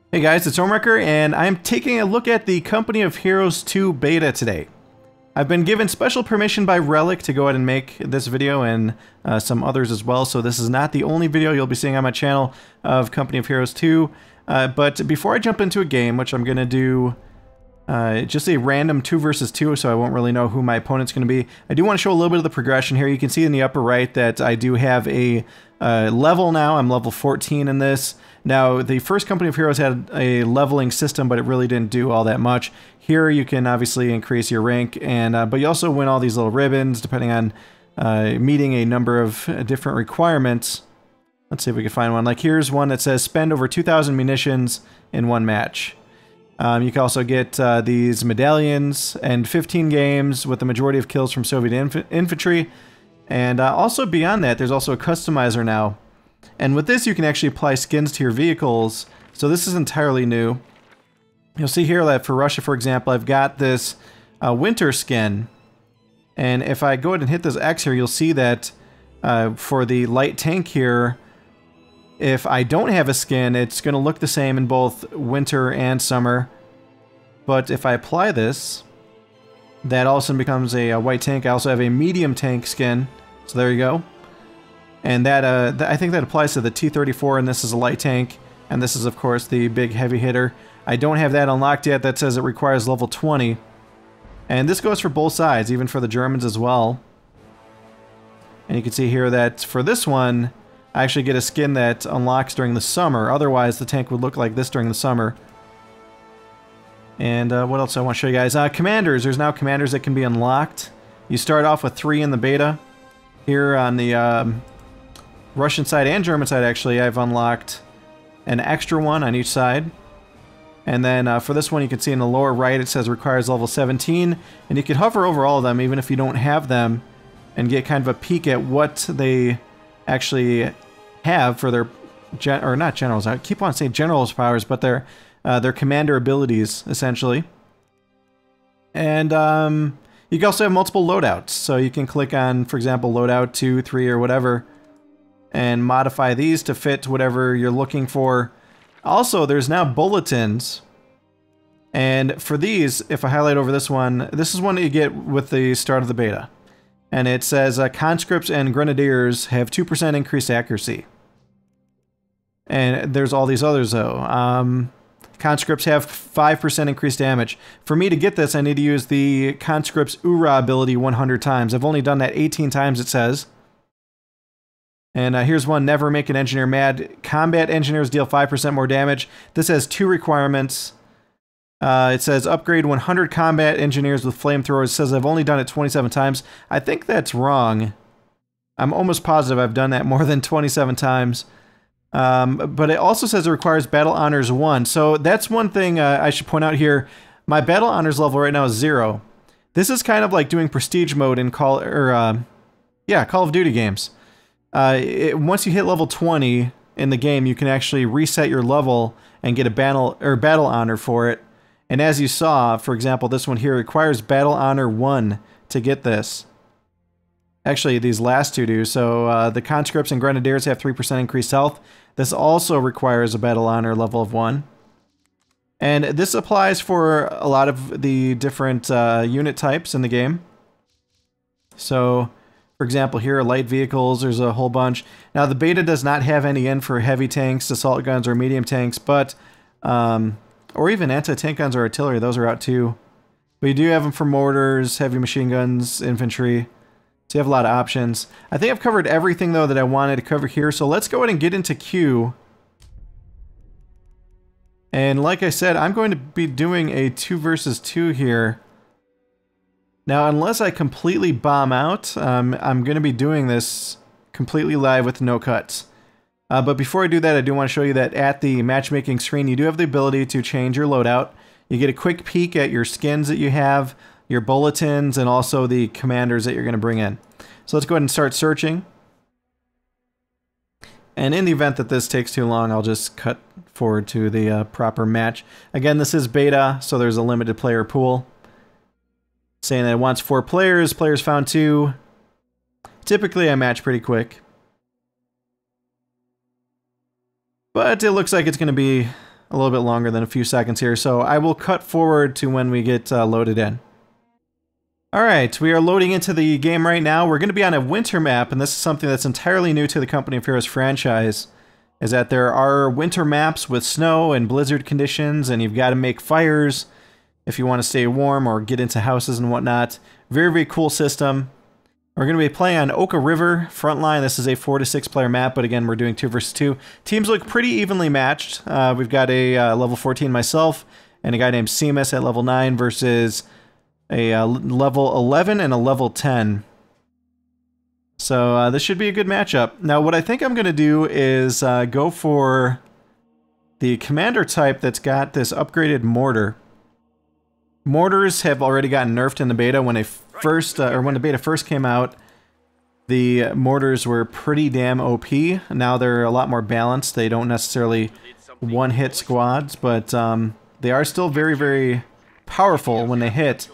Hey guys, it's Ohmwrecker, and I'm taking a look at the Company of Heroes 2 beta today. I've been given special permission by Relic to go ahead and make this video and some others as well, so this is not the only video you'll be seeing on my channel of Company of Heroes 2. But before I jump into a game, which I'm going to do just a random 2 versus 2, so I won't really know who my opponent's going to be, I do want to show a little bit of the progression here. You can see in the upper right that I do have a level now. I'm level 14 in this. Now, the first Company of Heroes had a leveling system, but it really didn't do all that much. Here, you can obviously increase your rank, and but you also win all these little ribbons, depending on meeting a number of different requirements. Let's see if we can find one. Like, here's one that says, spend over 2,000 munitions in one match. You can also get these medallions, and 15 games with the majority of kills from Soviet infantry. And also beyond that, there's also a customizer now. And with this, you can actually apply skins to your vehicles. So this is entirely new. You'll see here that for Russia, for example, I've got this winter skin. And if I go ahead and hit this X here, you'll see that for the light tank here, if I don't have a skin, it's going to look the same in both winter and summer. But if I apply this, that all of a sudden becomes a white tank. I also have a medium tank skin. So there you go. And that I think that applies to the T-34, and this is a light tank, and this is, of course, the big heavy hitter. I don't have that unlocked yet. That says it requires level 20. And this goes for both sides, even for the Germans as well. And you can see here that for this one, I actually get a skin that unlocks during the summer. Otherwise, the tank would look like this during the summer. And what else I want to show you guys? Commanders. There's now commanders that can be unlocked. You start off with 3 in the beta. Here on the Russian side and German side, actually, I've unlocked an extra one on each side. And then for this one, you can see in the lower right, it says requires level 17. And you can hover over all of them, even if you don't have them, and get kind of a peek at what they actually have for their, or not generals, I keep on saying generals powers, but their commander abilities, essentially. And you can also have multiple loadouts. So you can click on, for example, loadout 2, 3, or whatever, and modify these to fit whatever you're looking for. Also, there's now bulletins. And for these, if I highlight over this is one that you get with the start of the beta. And it says conscripts and grenadiers have 2% increased accuracy. And there's all these others, though. Conscripts have 5% increased damage. For me to get this, I need to use the conscript's Ura ability 100 times. I've only done that 18 times, it says. And here's one, never make an engineer mad. Combat engineers deal 5% more damage. This has 2 requirements. It says upgrade 100 combat engineers with flamethrowers. It says I've only done it 27 times. I think that's wrong. I'm almost positive I've done that more than 27 times. But it also says it requires battle honors 1. So that's one thing I should point out here. My battle honors level right now is 0. This is kind of like doing prestige mode in Call of Duty games. Once you hit level 20 in the game, you can actually reset your level and get a battle honor for it. And as you saw, for example, this one here requires battle honor 1 to get this. Actually, these last two do. So the conscripts and grenadiers have 3% increased health. This also requires a battle honor level of 1. And this applies for a lot of the different unit types in the game. So, for example, here are light vehicles. There's a whole bunch. Now, the beta does not have any in for heavy tanks, assault guns, or medium tanks, but or even anti-tank guns or artillery. Those are out too. But you do have them for mortars, heavy machine guns, infantry. So you have a lot of options. I think I've covered everything, though, that I wanted to cover here. So let's go ahead and get into queue. And like I said, I'm going to be doing a 2 versus 2 here. Now, unless I completely bomb out, I'm going to be doing this completely live with no cuts. But before I do that, I do want to show you that at the matchmaking screen, you do have the ability to change your loadout. You get a quick peek at your skins that you have, your bulletins, and also the commanders that you're going to bring in. So let's go ahead and start searching. And in the event that this takes too long, I'll just cut forward to the proper match. Again, this is beta, so there's a limited player pool. Saying that it wants 4 players, players found 2. Typically, I match pretty quick. But it looks like it's going to be a little bit longer than a few seconds here, so I will cut forward to when we get loaded in. Alright, we are loading into the game right now. We're going to be on a winter map, and this is something that's entirely new to the Company of Heroes franchise, is that there are winter maps with snow and blizzard conditions, and you've got to make fires if you want to stay warm or get into houses and whatnot. Very, very cool system. We're going to be playing on Oka River Frontline. This is a 4 to 6 player map, but again, we're doing 2 versus 2. Teams look pretty evenly matched. We've got a level 14 myself, and a guy named Seamus at level 9 versus a level 11 and a level 10. So this should be a good matchup. Now what I think I'm going to do is go for the commander type that's got this upgraded mortar. Mortars have already gotten nerfed in the beta. When they first, when the beta first came out, the mortars were pretty damn OP. Now they're a lot more balanced. They don't necessarily one-hit squads, but they are still very, very powerful when they hit.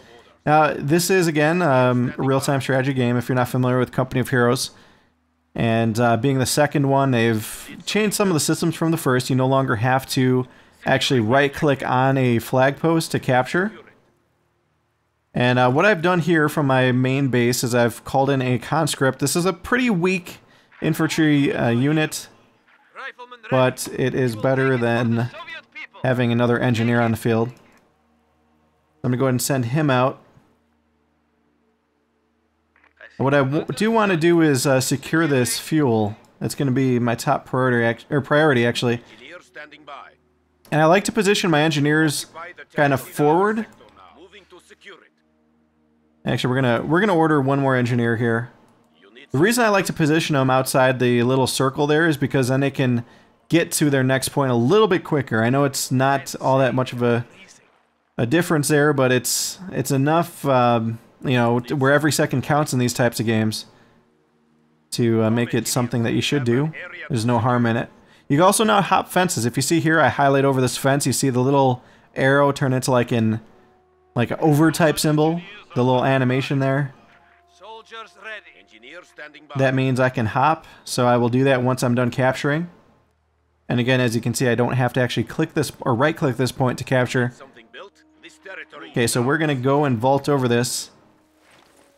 Now, this is, again, a real-time strategy game, if you're not familiar with Company of Heroes. And being the second one, they've changed some of the systems from the first. You no longer have to actually right-click on a flag post to capture. And what I've done here from my main base is I've called in a conscript. This is a pretty weak infantry unit, but it is better than having another engineer on the field. I'm going to go ahead and send him out. What I do want to do is secure this fuel. That's going to be my top priority, actually. And I like to position my engineers kind of forward. Actually, we're gonna order one more engineer here. The reason I like to position them outside the little circle there is because then they can get to their next point a little bit quicker. I know it's not all that much of a difference there, but it's enough. You know, where every second counts in these types of games to make it something that you should do. There's no harm in it. You can also now hop fences. If you see here, I highlight over this fence, you see the little arrow turn into like an over type symbol, the little animation there. That means I can hop, so I will do that once I'm done capturing. And again, as you can see, I don't have to actually click this or right click this point to capture. Okay, so we're gonna go and vault over this.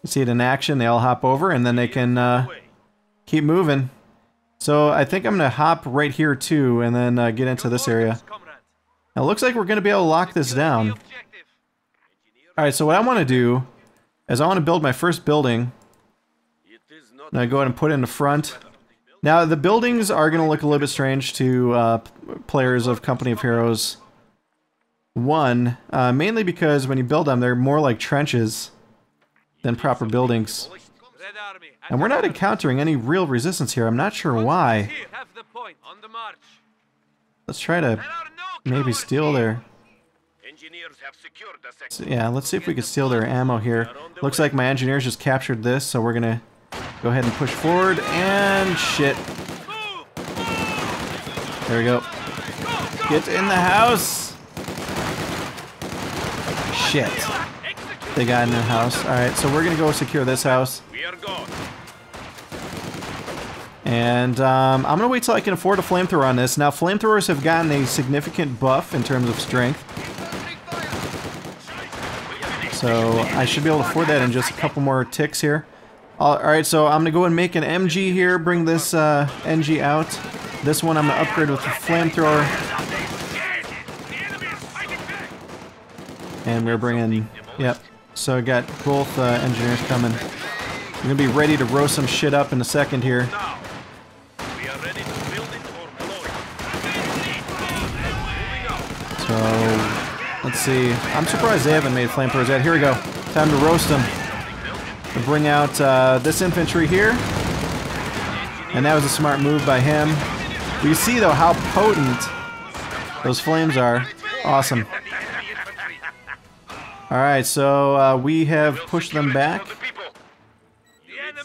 See it in action, they all hop over, and then they can keep moving. So I think I'm going to hop right here too, and then get into this area. Now it looks like we're going to be able to lock this down. Alright, so what I want to do is I want to build my first building. Now go ahead and put it in the front. Now the buildings are going to look a little bit strange to players of Company of Heroes 1, mainly because when you build them, they're more like trenches than proper buildings. And we're not encountering any real resistance here. I'm not sure why. Let's try to maybe steal their... Yeah, let's see if we can steal their ammo here. Looks like my engineers just captured this, so we're gonna go ahead and push forward, and shit. There we go. Get in the house! Shit. They got in the house. Alright, so we're gonna go secure this house. And I'm gonna wait till I can afford a flamethrower on this. Now, flamethrowers have gotten a significant buff in terms of strength. So I should be able to afford that in just a couple more ticks here. Alright, so I'm gonna go and make an MG here, bring this NG out. This one I'm gonna upgrade with a flamethrower. And we're bringing, yep. So I got both engineers coming. We're gonna be ready to roast some shit up in a second here. So let's see. I'm surprised they haven't made flamethrowers yet. Here we go. Time to roast them. We'll bring out this infantry here. And that was a smart move by him. You see though how potent those flames are. Awesome. Alright, so we have pushed them back.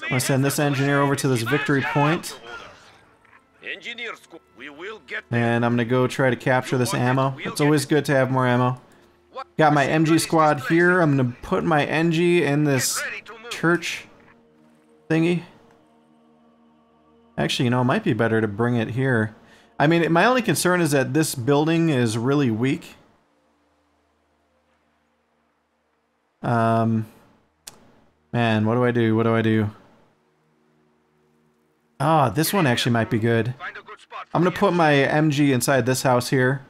I'm going to send this engineer over to this victory point. And I'm going to go try to capture this ammo. It's always good to have more ammo. Got my MG squad here. I'm going to put my NG in this church thingy. Actually, you know, it might be better to bring it here. I mean, my only concern is that this building is really weak. Man, what do I do? What do I do? Ah, this one actually might be good. I'm gonna put my MG inside this house here.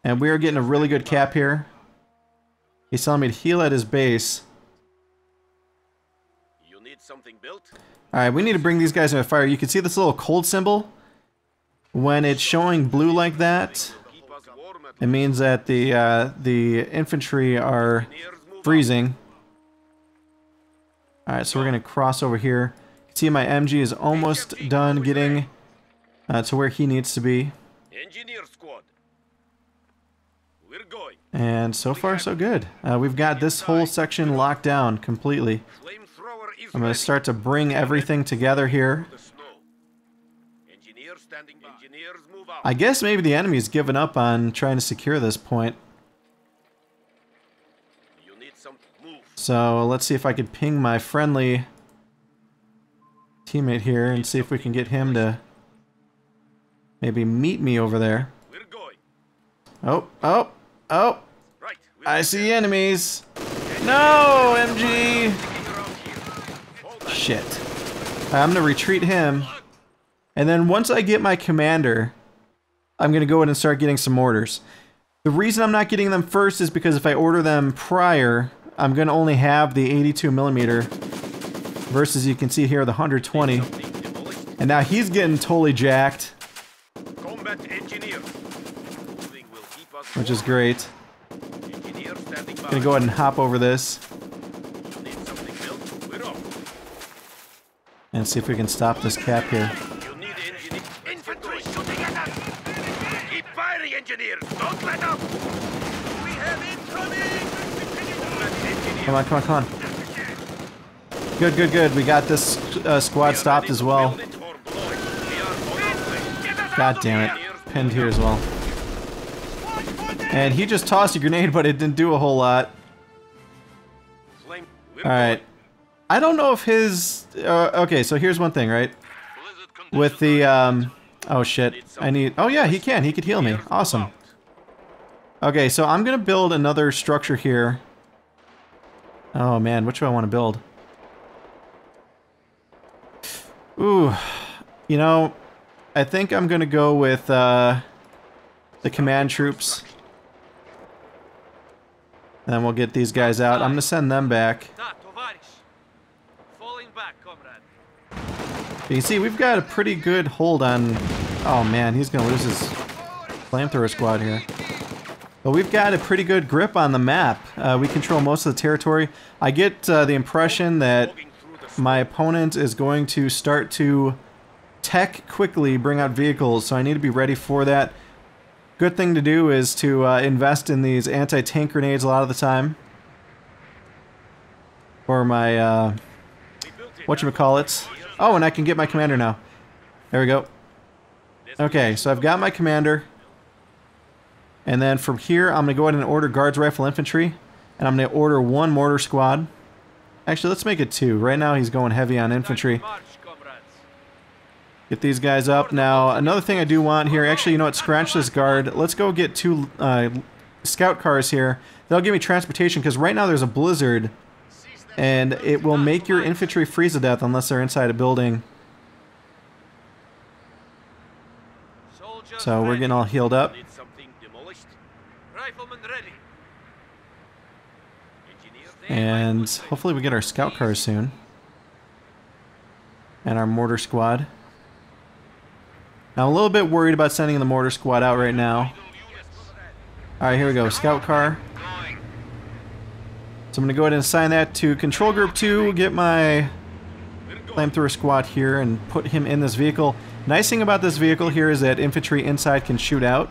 And we are getting a really good cap here. He's telling me to heal at his base. You need something built? Alright, we need to bring these guys into fire. You can see this little cold symbol. When it's showing blue like that, it means that the infantry are freezing. Alright, so we're going to cross over here. You can see my MG is almost done getting to where he needs to be. Engineer squad. We're going. And so far, so good. We've got this whole section locked down completely. I'm going to start to bring everything together here. I guess maybe the enemy's given up on trying to secure this point. So let's see if I could ping my friendly teammate here and see if we can get him to maybe meet me over there. Oh, oh, oh! I see enemies! No, MG! Shit. I'm gonna retreat him. And then once I get my commander, I'm gonna go in and start getting some mortars. The reason I'm not getting them first is because if I order them prior, I'm gonna only have the 82mm versus, you can see here, the 120. And now he's getting totally jacked, which is great. Gonna go ahead and hop over this and see if we can stop this cap here. Come on, come on, come on. Good, good, good. We got this squad stopped as well. God damn it. Pinned here as well. And he just tossed a grenade, but it didn't do a whole lot. Alright. I don't know if his... okay, so here's one thing, right? With the... oh shit. I need... oh yeah, he can. He could heal me. Awesome. Okay, so I'm gonna build another structure here. Oh man, which do I want to build? Ooh. You know, I think I'm gonna go with the command troops. And then we'll get these guys out. I'm gonna send them back. You can see we've got a pretty good hold on... oh man, he's gonna lose his flamethrower squad here. But we've got a pretty good grip on the map. We control most of the territory. I get the impression that my opponent is going to start to tech quickly, bring out vehicles, so I need to be ready for that. Good thing to do is to invest in these anti-tank grenades a lot of the time. For my, whatchamacallits. Oh, and I can get my commander now. There we go. Okay, so I've got my commander. And then from here, I'm going to go ahead and order Guards Rifle Infantry. And I'm going to order 1 mortar squad. Actually, let's make it 2. Right now, he's going heavy on infantry. Get these guys up. Now, another thing I do want here... actually, you know what? Scratch this guard. Let's go get 2 scout cars here. That'll give me transportation, because right now there's a blizzard. And it will make your infantry freeze to death unless they're inside a building. So we're getting all healed up. And hopefully we get our scout cars soon. And our mortar squad. Now I'm a little bit worried about sending the mortar squad out right now. Alright, here we go. Scout car. So I'm going to go ahead and assign that to Control Group 2, get my flamethrower squad here, and put him in this vehicle. Nice thing about this vehicle here is that infantry inside can shoot out.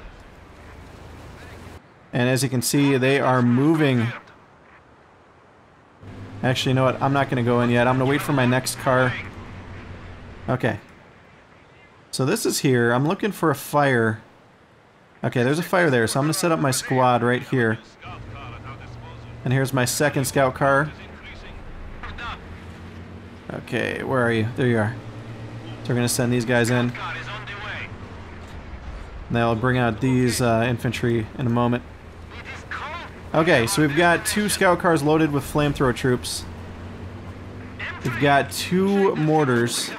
And as you can see, they are moving. Actually, you know what? I'm not going to go in yet. I'm going to wait for my next car. Okay. So this is here. I'm looking for a fire. Okay, there's a fire there, so I'm going to set up my squad right here. And here's my second scout car. Okay, where are you? There you are. So we're going to send these guys in. And that'll bring out these infantry in a moment. Okay, so we've got 2 scout cars loaded with flamethrower troops. We've got 2 mortars.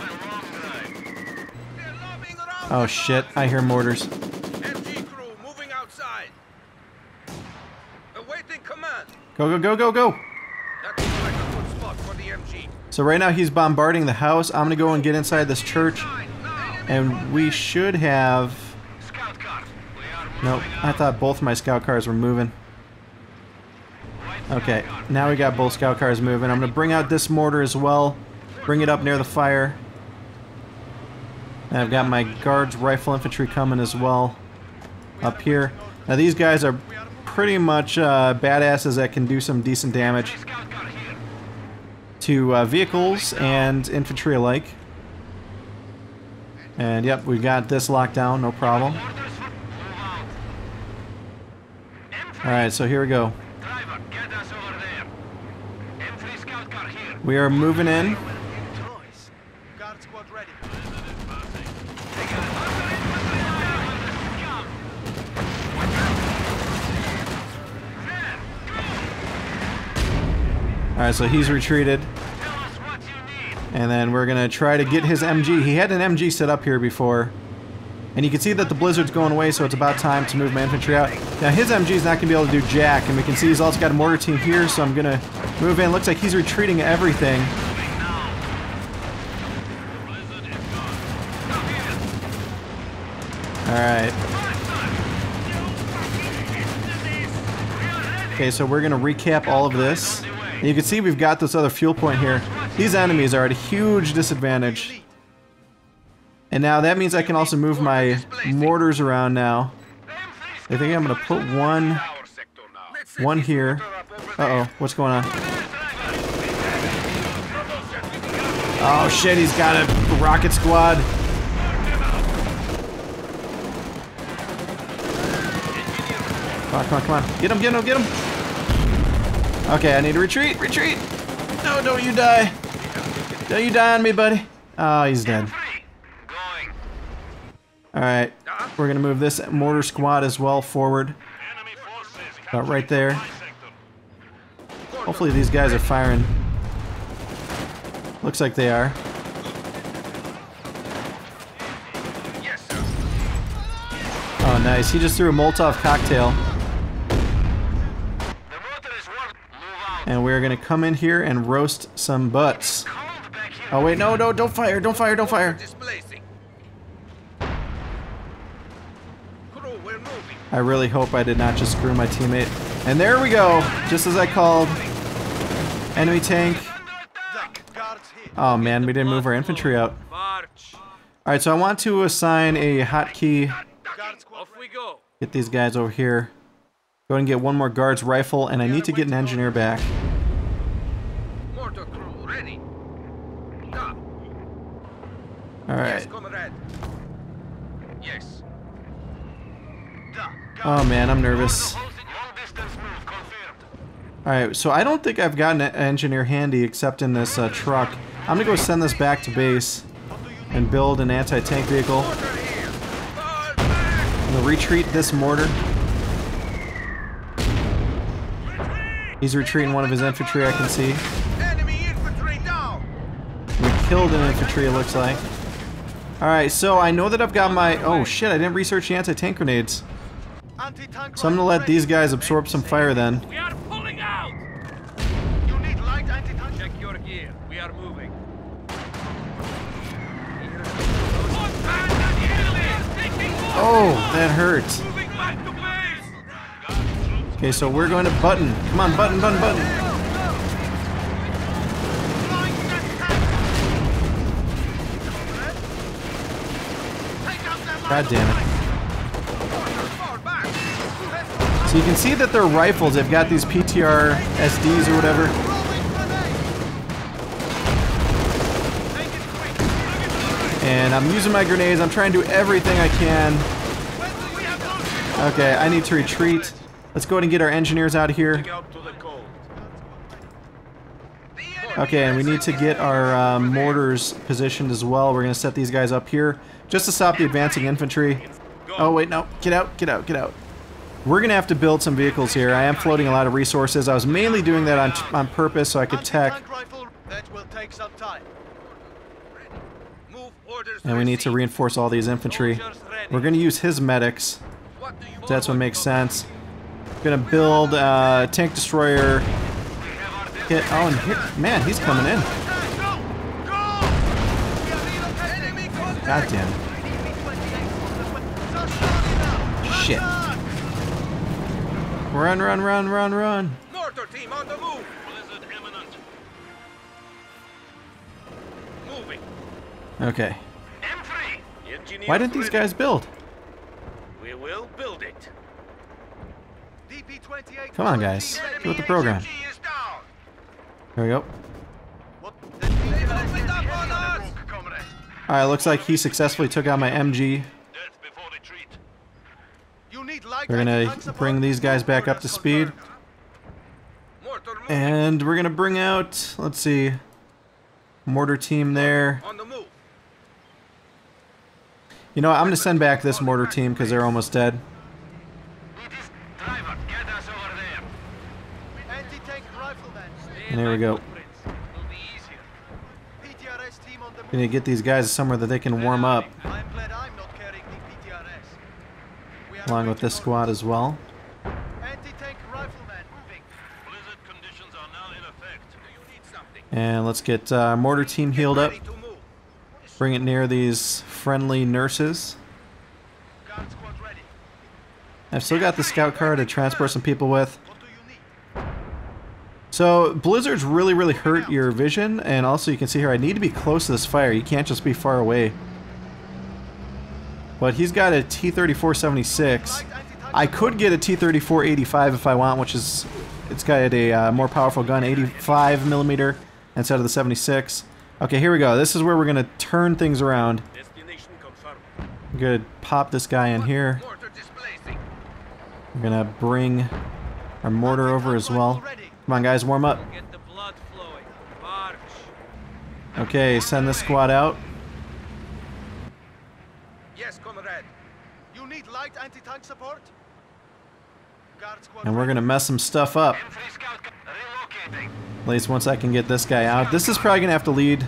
Oh shit, I hear mortars. MG crew moving outside. Awaiting command. Go, go, go, go, go! That looks like a good spot for the MG. So right now he's bombarding the house. I'm gonna go and get inside this church. And we should have... Nope, I thought both my scout cars were moving. Okay, now we got both scout cars moving. I'm gonna bring out this mortar as well. Bring it up near the fire. And I've got my guards rifle infantry coming as well. Up here. Now these guys are pretty much badasses that can do some decent damage to vehicles and infantry alike. And yep, we got this locked down, no problem. Alright, so here we go. We are moving in. Alright, so he's retreated. And then we're gonna try to get his MG. He had an MG set up here before. And you can see that the blizzard's going away, so it's about time to move my infantry out. Now his MG's not gonna be able to do jack, and we can see he's also got a mortar team here, so I'm gonna move in. Looks like he's retreating everything. Alright. Okay, so we're gonna recap all of this. And you can see we've got this other fuel point here. These enemies are at a huge disadvantage. And now that means I can also move my mortars around now. I think I'm gonna put one here. Uh-oh, what's going on? Oh shit, he's got a rocket squad. Come on, come on, come on. Get him, get him, get him! Okay, I need to retreat, retreat! No, don't you die! Don't you die on me, buddy! Oh, he's dead. Alright, we're gonna move this mortar squad as well forward. About right there. Hopefully these guys are firing. Looks like they are. Oh, nice. He just threw a Molotov cocktail. And we're gonna come in here and roast some butts. Oh wait, no, no, don't fire, don't fire, don't fire. I really hope I did not just screw my teammate. And there we go, just as I called. Enemy tank. Oh man, we didn't move our infantry out. Alright, so I want to assign a hotkey. Get these guys over here. Go ahead and get one more guard's rifle, and I need to get an engineer back. Alright. Oh man, I'm nervous. Alright, so I don't think I've got an engineer handy except in this truck. I'm gonna go send this back to base and build an anti-tank vehicle. I'm gonna retreat this mortar. He's retreating one of his infantry, I can see. We killed an infantry, it looks like. Alright, so I know that I've got my... Oh shit, I didn't research the anti-tank grenades. So I'm gonna let these guys absorb some fire then. We are pulling out. You need light anti-tank. Check your gear. We are moving. Oh, that hurt. Okay, so we're going to button. Come on, button, button, button. God damn it. So you can see that their rifles, they've got these PTR SDs or whatever. And I'm using my grenades. I'm trying to do everything I can. Okay, I need to retreat. Let's go ahead and get our engineers out of here. Okay, and we need to get our mortars positioned as well. We're going to set these guys up here just to stop the advancing infantry. Oh, wait, no. Get out, get out, get out. We're going to have to build some vehicles here. I am floating a lot of resources. I was mainly doing that on purpose so I could tech. That will take some time. Move orders. And we need to reinforce all these infantry. We're going to use his medics. That's what makes sense. Going to build tank destroyer. Hit. Oh, and hit. Man, he's coming in. God damn it. Shit. Run, run, run, run, run. Mortar team on the move. Blizzard imminent. Moving. Okay. M3. Why didn't these guys build? We will build it. Come on, guys. Get with the program. There we go. Alright, looks like he successfully took out my MG. We're gonna bring these guys back up to speed. And we're gonna bring out, let's see, mortar team there. You know what, I'm gonna send back this mortar team because they're almost dead. And there we go. Gonna get these guys somewhere that they can warm up. Along with this squad as well. And let's get mortar team healed up. Bring it near these friendly nurses. I've still got the scout car to transport some people with. So blizzards really hurt your vision, and also you can see here I need to be close to this fire. You can't just be far away. But he's got a T-34-76. I could get a T-34-85 if I want, which is, it's got a more powerful gun, 85mm instead of the 76. Okay, here we go. This is where we're gonna turn things around. I'm gonna pop this guy in here. We're gonna bring our mortar over as well. Come on, guys, warm up. Okay, send this squad out. Yes, comrade. You need light anti-tank support? And we're gonna mess some stuff up. At least once I can get this guy out. This is probably gonna have to lead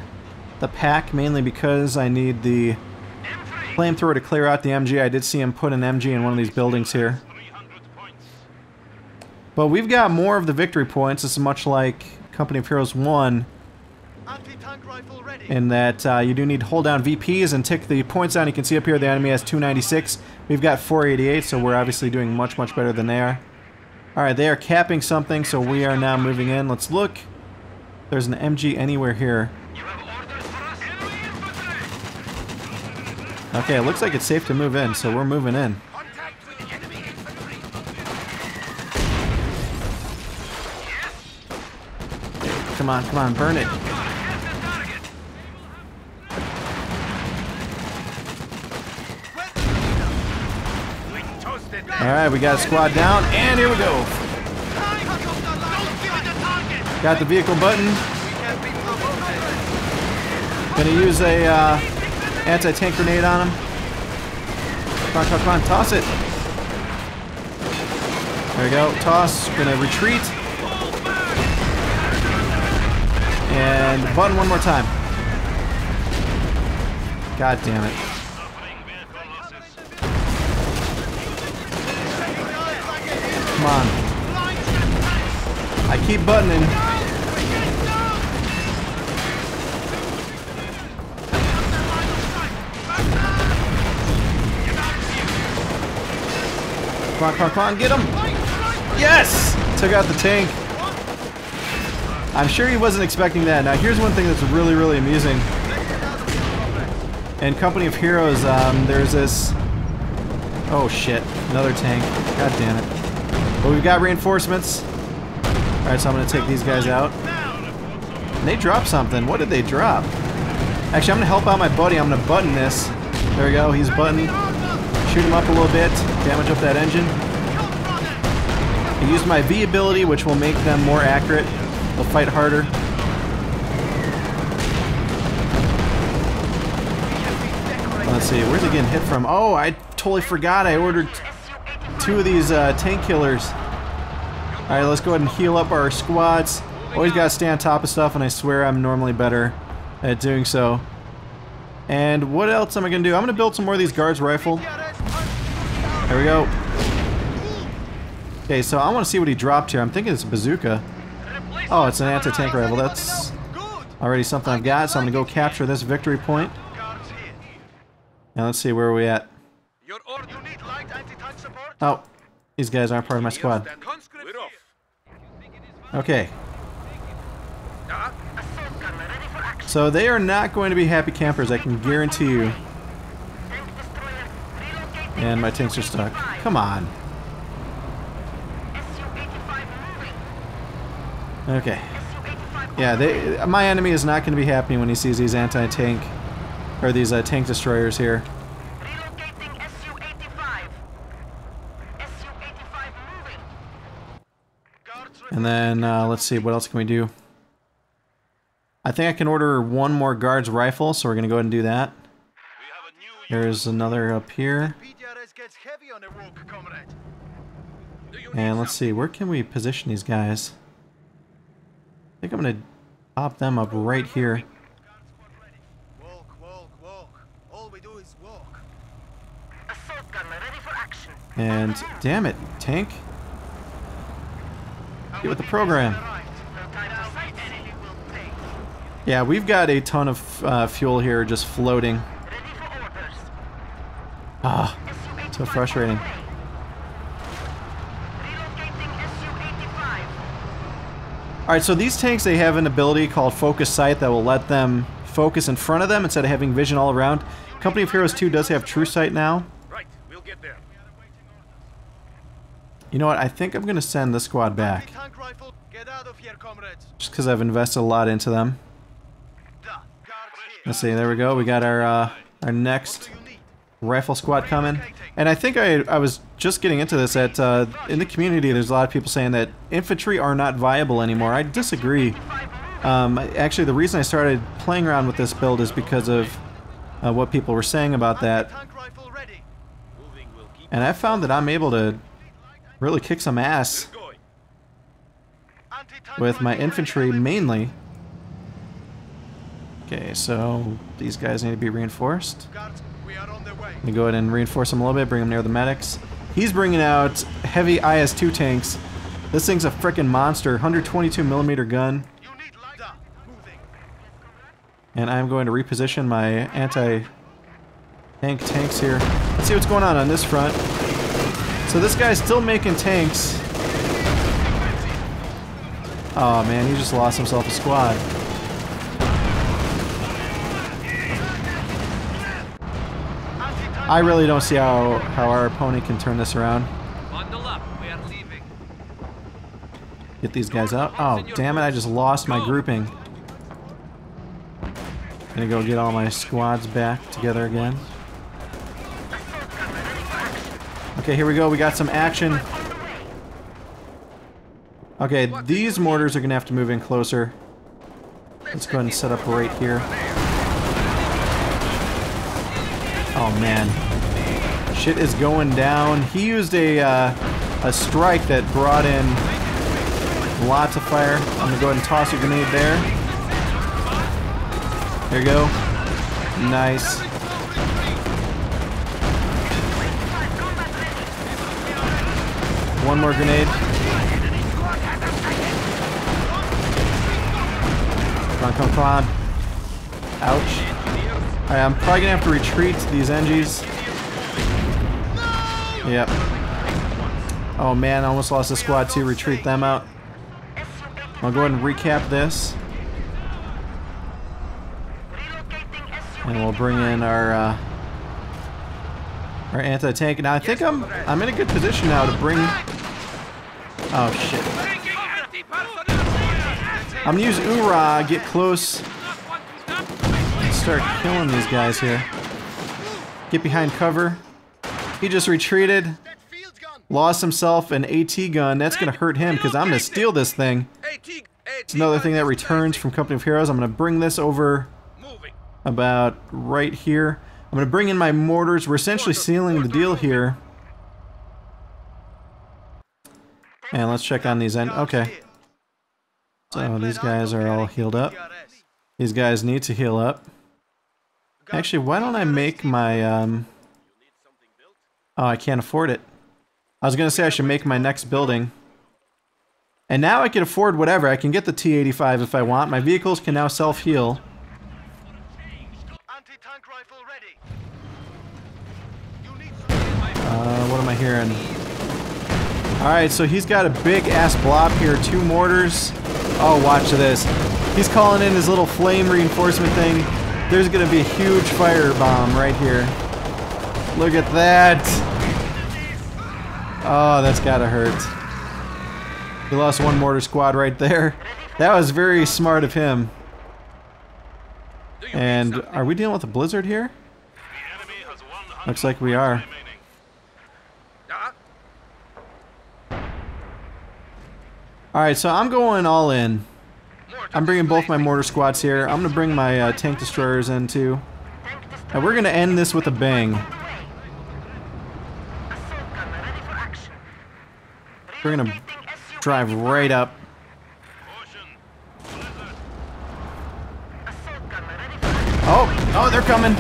the pack, mainly because I need the flamethrower to clear out the MG. I did see him put an MG in one of these buildings here. But we've got more of the victory points. This is much like Company of Heroes 1. In that you do need to hold down VPs and tick the points down. You can see up here the enemy has 296. We've got 488, so we're obviously doing much better than they are. Alright, they are capping something, so we are now moving in. Let's look. There's an MG anywhere here. Okay, it looks like it's safe to move in, so we're moving in. Come on, burn it. Alright, we got a squad down, and here we go. Got the vehicle button. Gonna use a anti-tank grenade on him. Come on, toss it. There we go, toss. Gonna retreat. And button one more time. God damn it. Come on. I keep buttoning. Come on, get him! Yes! Took out the tank. I'm sure he wasn't expecting that. Now here's one thing that's really amusing. In Company of Heroes, there's this... Oh shit, another tank. God damn it. But we've got reinforcements. Alright, so I'm gonna take these guys out. And they dropped something. What did they drop? Actually, I'm gonna help out my buddy. I'm gonna button this. There we go, he's buttoned. Shoot him up a little bit. Damage up that engine. I used my V ability, which will make them more accurate. They'll fight harder. Let's see, where's it getting hit from? Oh, I totally forgot I ordered 2 of these tank killers. Alright, let's go ahead and heal up our squads. Always gotta stay on top of stuff, and I swear I'm normally better at doing so. And what else am I gonna do? I'm gonna build some more of these guards rifle. There we go. Okay, so I want to see what he dropped here. I'm thinking it's a bazooka. Oh, it's an anti-tank rifle. That's already something I've got, so I'm gonna go capture this victory point. Now let's see, where are we at? Oh, these guys aren't part of my squad. Okay. So they are not going to be happy campers, I can guarantee you. And my tanks are stuck. Come on. Okay. Yeah, my enemy is not going to be happy when he sees these anti-tank, or these tank destroyers here. And then, let's see, what else can we do? I think I can order 1 more guard's rifle, so we're going to go ahead and do that. There's another up here. And let's see, where can we position these guys? I think I'm going to pop them up right here. And, damn it, tank. Get with the program. Yeah, we've got a ton of fuel here just floating. Ah, so frustrating. Alright, so these tanks, they have an ability called Focus Sight that will let them focus in front of them instead of having vision all around. Company of Heroes 2 does have True Sight now. Right, we'll get there. You know what, I think I'm going to send this squad back. Just because I've invested a lot into them. Let's see, there we go. We got our next rifle squad coming. And I think I was just getting into this that in the community there's a lot of people saying that infantry are not viable anymore. I disagree. Actually, the reason I started playing around with this build is because of what people were saying about that. And I found that I'm able to really kick some ass with my infantry mainly. Okay, so these guys need to be reinforced. Let me go ahead and reinforce them a little bit, bring them near the medics. He's bringing out heavy IS-2 tanks. This thing's a frickin' monster, 122mm gun. And I'm going to reposition my anti-tank tanks here. Let's see what's going on this front. So this guy's still making tanks. Oh man, he just lost himself a squad. I really don't see how our opponent can turn this around. Get these guys out. Oh, damn it, I just lost my grouping. Gonna go get all my squads back together again. Okay, here we go. We got some action. Okay, these mortars are gonna have to move in closer. Let's go ahead and set up right here. Oh man, shit is going down. He used a strike that brought in lots of fire. I'm gonna go ahead and toss a grenade there. There you go. Nice. One more grenade. Come on. Ouch. Alright, I'm probably gonna have to retreat these NGs. Yep. Oh man, I almost lost the squad too. Retreat them out. I'll go ahead and recap this. And we'll bring in our anti-tank. Now I think I'm in a good position now to bring... Oh shit. I'm gonna use Ura, get close, and start killing these guys here. Get behind cover. He just retreated. Lost himself an AT gun. That's gonna hurt him because I'm gonna steal this thing. It's another thing that returns from Company of Heroes. I'm gonna bring this over about right here. I'm gonna bring in my mortars. We're essentially sealing the deal here. And let's check on these okay. So these guys are all healed up. These guys need to heal up. Actually, why don't I make my, oh, I can't afford it. I was gonna say I should make my next building. And now I can afford whatever. I can get the T-85 if I want. My vehicles can now self-heal. What am I hearing? Alright, so he's got a big-ass blob here. 2 mortars. Oh, watch this. He's calling in his little flame reinforcement thing. There's gonna be a huge firebomb right here. Look at that. Oh, that's gotta hurt. He lost 1 mortar squad right there. That was very smart of him. And are we dealing with a blizzard here? Looks like we are. Alright, so I'm going all in. I'm bringing both my mortar squads here. I'm going to bring my tank destroyers in too. And we're going to end this with a bang. We're going to drive right up. Oh, they're coming.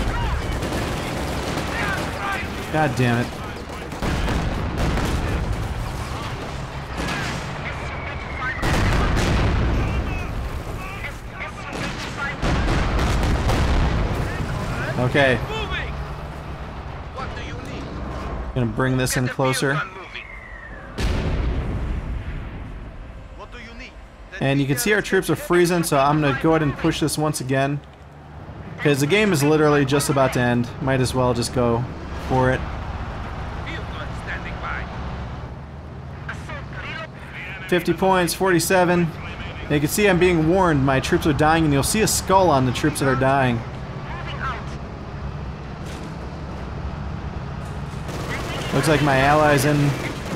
God damn it. Okay. Gonna bring this in closer. And you can see our troops are freezing, so I'm gonna go ahead and push this once again. Because the game is literally just about to end. Might as well just go for it. 50 points, 47. And you can see I'm being warned, my troops are dying, and you'll see a skull on the troops that are dying. Looks like my ally's in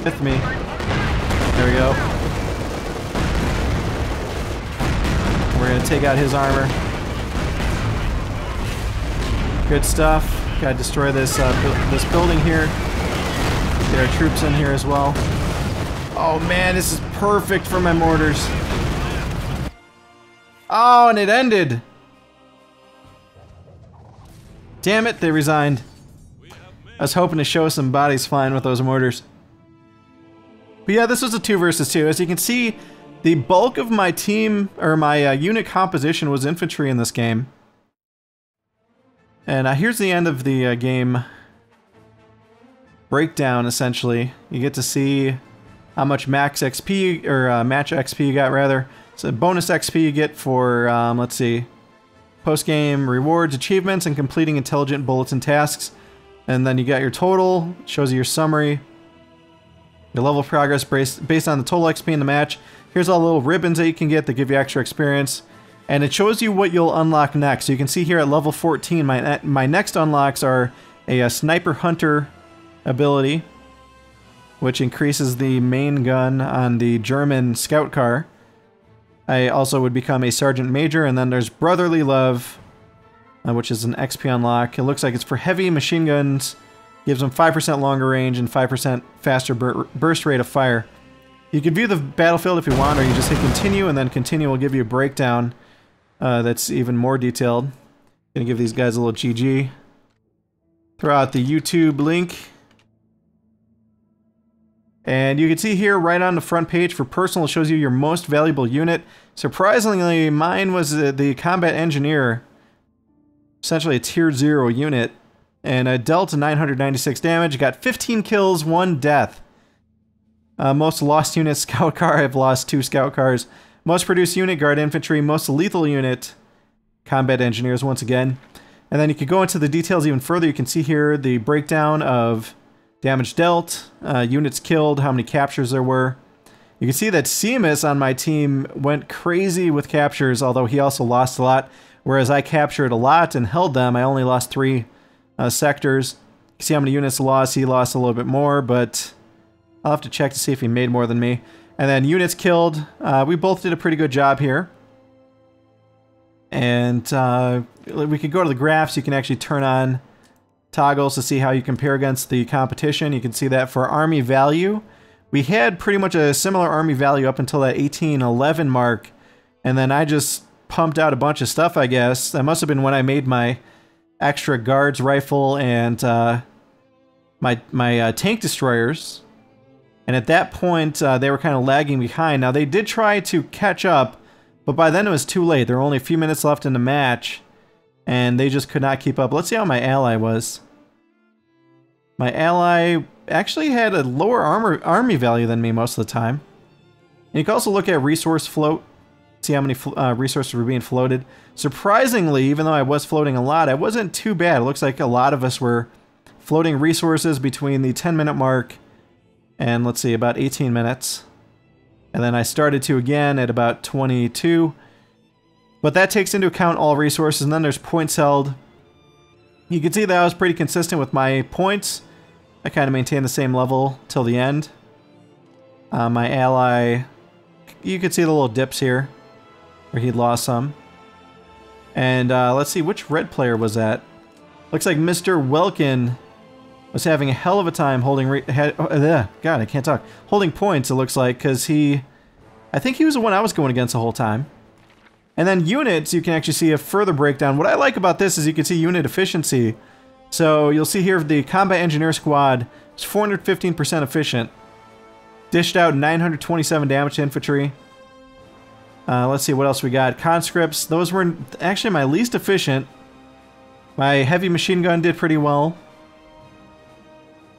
with me. There we go. We're gonna take out his armor. Good stuff. Gotta destroy this this building here. Get our troops in here as well. Oh man, this is perfect for my mortars. Oh, and it ended. Damn it, they resigned. I was hoping to show some bodies flying with those mortars. But yeah, this was a 2 versus 2. As you can see, the bulk of my team, or my unit composition was infantry in this game. And here's the end of the game breakdown, essentially. You get to see how much max XP, or match XP you got, rather. So bonus XP you get for, let's see, post-game rewards, achievements, and completing intelligent bulletin tasks. And then you got your total, shows you your summary, your level of progress based on the total XP in the match. Here's all the little ribbons that you can get that give you extra experience. And it shows you what you'll unlock next. So you can see here at level 14, my next unlocks are a Sniper Hunter ability, which increases the main gun on the German scout car. I also would become a Sergeant Major, and then there's Brotherly Love, which is an XP unlock. It looks like it's for heavy machine guns, gives them 5% longer range and 5% faster burst rate of fire. You can view the battlefield if you want, or you just hit continue, and then continue will give you a breakdown that's even more detailed. Gonna give these guys a little GG. Throw out the YouTube link. And you can see here right on the front page for personal, it shows you your most valuable unit. Surprisingly, mine was the Combat Engineer. Essentially a tier 0 unit, and it dealt 996 damage, got 15 kills, 1 death. Most lost unit, Scout Car, I've lost 2 Scout Cars. Most produced unit, Guard Infantry. Most lethal unit, Combat Engineers once again. And then you could go into the details even further. You can see here the breakdown of damage dealt, units killed, how many captures there were. You can see that Seamus on my team went crazy with captures, although he also lost a lot. Whereas I captured a lot and held them. I only lost 3 sectors. You can see how many units he lost. He lost a little bit more, but I'll have to check to see if he made more than me. And then units killed. We both did a pretty good job here. And we could go to the graphs. You can actually turn on toggles to see how you compare against the competition. You can see that for army value, we had pretty much a similar army value up until that 1811 mark, and then I just pumped out a bunch of stuff, I guess. That must have been when I made my extra guards rifle and my tank destroyers. And at that point, they were kind of lagging behind. Now, they did try to catch up, but by then it was too late. There were only a few minutes left in the match, and they just could not keep up. Let's see how my ally was. My ally actually had a lower army value than me most of the time. And you can also look at resource float, see how many resources were being floated. Surprisingly, even though I was floating a lot, I wasn't too bad. It looks like a lot of us were floating resources between the 10-minute mark and, let's see, about 18 minutes. And then I started to again at about 22. But that takes into account all resources, and then there's points held. You can see that I was pretty consistent with my points. I kind of maintained the same level till the end. My ally, you could see the little dips here, where he'd lost some. And let's see, which red player was that? Looks like Mr. Welkin was having a hell of a time holding God, I can't talk. Holding points, it looks like, because I think he was the one I was going against the whole time. And then units, you can actually see a further breakdown. What I like about this is you can see unit efficiency. So you'll see here the Combat Engineer Squad is 415% efficient. Dished out 927 damage to infantry. Let's see what else we got. Conscripts, those were actually my least efficient. My heavy machine gun did pretty well.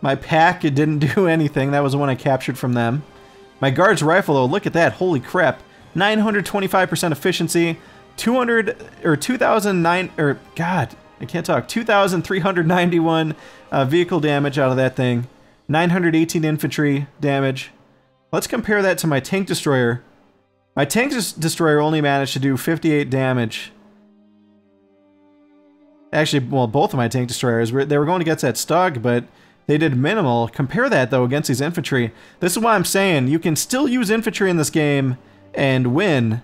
My pack, it didn't do anything. That was the one I captured from them. My guards rifle, though, look at that. Holy crap. 925% efficiency. 2,391 vehicle damage out of that thing. 918 infantry damage. Let's compare that to my tank destroyer. My tank destroyer only managed to do 58 damage. Actually, well, both of my tank destroyers, they were going against that Stug, but they did minimal. Compare that, though, against these infantry. This is why I'm saying you can still use infantry in this game and win.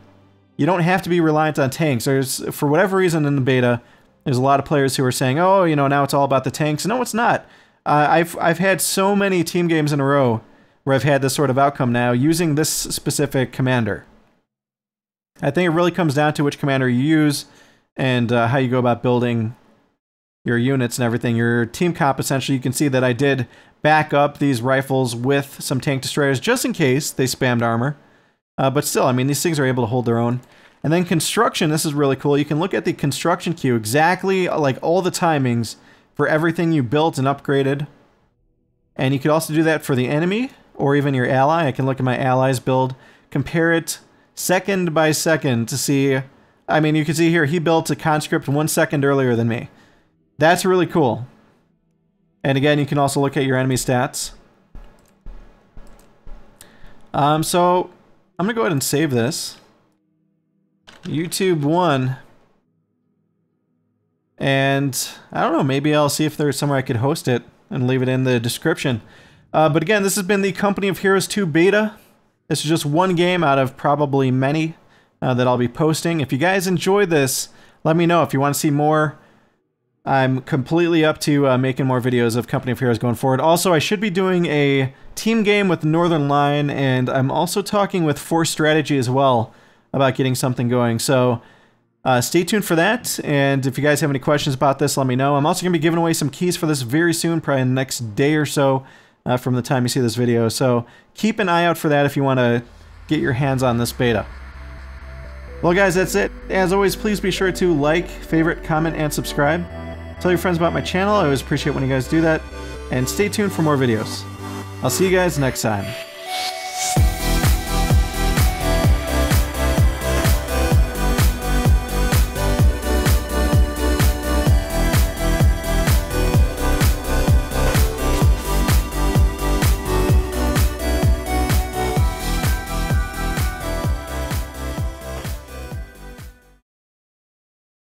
You don't have to be reliant on tanks. For whatever reason in the beta, there's a lot of players who are saying, oh, you know, now it's all about the tanks. No, it's not. I've had so many team games in a row where I've had this sort of outcome now using this specific commander. I think it really comes down to which commander you use and how you go about building your units and everything. Your team comp, essentially, you can see that I did back up these rifles with some tank destroyers just in case they spammed armor. But still, I mean, these things are able to hold their own. And then construction, this is really cool. You can look at the construction queue, exactly like all the timings for everything you built and upgraded. And you could also do that for the enemy or even your ally. I can look at my ally's build, compare it second by second to see. I mean, you can see here, he built a conscript 1 second earlier than me. That's really cool. And again, you can also look at your enemy stats. So I'm going to go ahead and save this. YouTube 1. And I don't know, maybe I'll see if there's somewhere I could host it and leave it in the description. But again, this has been the Company of Heroes 2 beta. This is just one game out of probably many that I'll be posting. If you guys enjoyed this, let me know. If you want to see more, I'm completely up to making more videos of Company of Heroes going forward. Also, I should be doing a team game with the Northern Line, and I'm also talking with Force Strategy as well about getting something going. So stay tuned for that, and if you guys have any questions about this, let me know. I'm also going to be giving away some keys for this very soon, probably in the next day or so from the time you see this video. So keep an eye out for that if you want to get your hands on this beta. Well, guys, that's it. As always, please be sure to like, favorite, comment, and subscribe. Tell your friends about my channel. I always appreciate when you guys do that. And stay tuned for more videos. I'll see you guys next time.